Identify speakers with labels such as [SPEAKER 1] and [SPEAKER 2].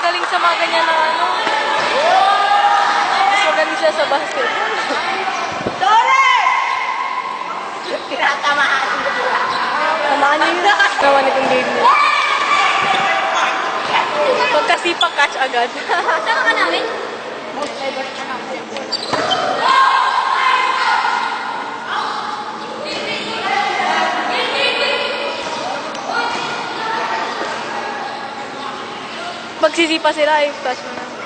[SPEAKER 1] magaling sa mga ganyan na ano. Mas magaling siya sa basketball.
[SPEAKER 2] Dole! Tinatamaan ko sila.
[SPEAKER 1] Tamaan niyo yun. Naman itong game niya. Pagkasipa, catch agad.
[SPEAKER 2] Sama ka namin? Most favorite ka namin.
[SPEAKER 1] Magsisipa sila, catch mo na.